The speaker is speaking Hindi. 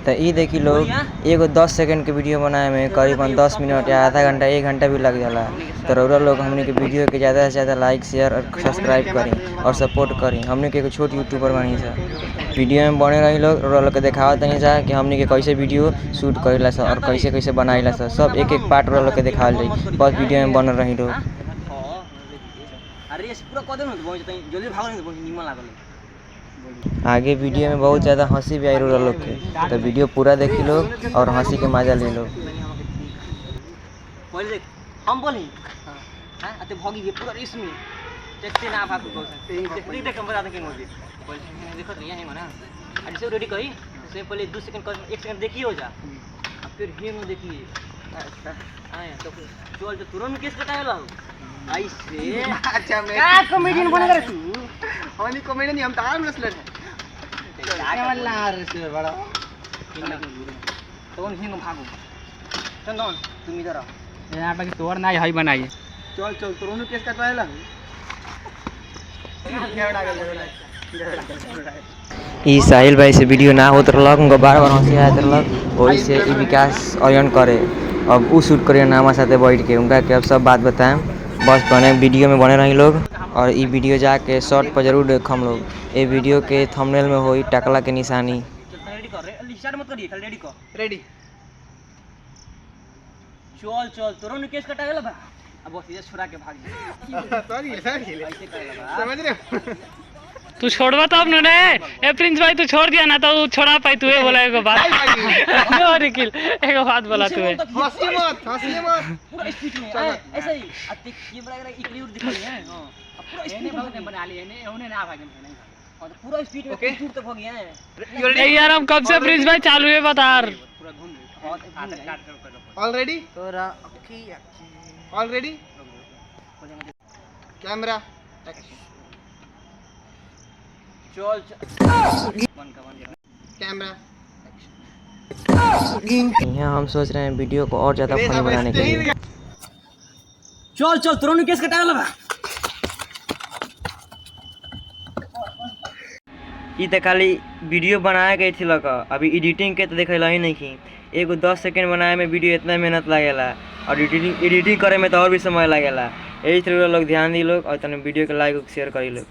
तो ये देखी लोग एगो 10 सेकंड के वीडियो बनाए में करीबन 10 मिनट या आधा घंटा 1 घंटा भी लग जाला। तो रउरा लोग हमने के वीडियो के ज़्यादा से ज़्यादा लाइक शेयर और सब्सक्राइब करें और सपोर्ट करें। हमने के एगो छोट यूट्यूबर बनी सा वीडियो में बने रही लोग रउरा लोग के देखावत नहीं सा कि हमने के कैसे वीडियो शूट करेला सा और कैसे कैसे बनाइला सा। सब एक एक पार्ट रउरा लोग के देखावल जाई, बस वीडियो में बन रही लोग। आगे वीडियो में बहुत ज़्यादा हंसी भी आई रहा लोग के, तो वीडियो पूरा देखी लोग और हंसी के मजा ले लोग। हम बोली हां अते भगी गए पूरा इसमें देखते ना भाग को देख देख हम बता देंगे मोदी बोल देखो तो यहां है ना अरे से रेडी करी से पहले 2 सेकंड 1 सेकंड देखिए हो जा फिर हिम देखिए अच्छा आया तो चल तो तुरंत केस कटाएला ऐसे अच्छा मैं का कॉमेडियन बन कर तू हनी कॉमेडियन हम तार में लड़ क्या वाला रे बड़ा तो हिम भागो चंदन तुम इधर आओ यहाँ पे तोड़ ना है बनाइए चल चल तोरों केस कटवाएला ई साहिल भाई से वीडियो ना होत रहलक, उनको बार बार हंसी आत रहलक, वही से ई विकास अयन करे अब उ शूट करिए नामा साथे बैठ के उनका के अब सब बात बताएं। बस बने वीडियो में बने रही लोग और ई वीडियो जाके शॉर्ट पर जरूर देख हम लोग। ये वीडियो के थंबनेल में होई टकला के निशानी। रेडी कर स्टार्ट मत करिए खाली रेडी कर रेडी चल चल तोरों केस कटाएला बा अब बस ये छुरा के भाग सॉरी समझ रहे हो तू छोड़वा तो अब ने ए प्रिंस भाई तू छोड़ दिया ना तो छोड़ा पाई तू बोला एगो बात नो निखिल एगो बात बोला तू हंसी मत पूरा स्पीड में ऐसे ही अति ये बड़ा इकली उड़ दिखाई है हां पूरा स्पीड में बना लिए ने ओने ना भागे नहीं और पूरा स्पीड में टूट तक हो गया है यार हम कब से प्रिंस भाई चालू है बता पूरा घूम ऑलरेडी तोरा अक्की ऑलरेडी कैमरा चल कैमरा यहाँ हम सोच रहे हैं वीडियो को और ज़्यादा फनी बनाने के लिए। चल चल तुरंत केस कटाएला बा ई तो खाली वीडियो बनाए गई थी लगा, अभी एडिटिंग के तो देखेला ही नहीं की। एगो 10 सेकंड बनाए में वीडियो इतना मेहनत लगेला और एडिटिंग करे में तो और भी समय लगेला। यही लोग ध्यान दी लोग और तने वीडियो के लाइक शेयर करी लोग।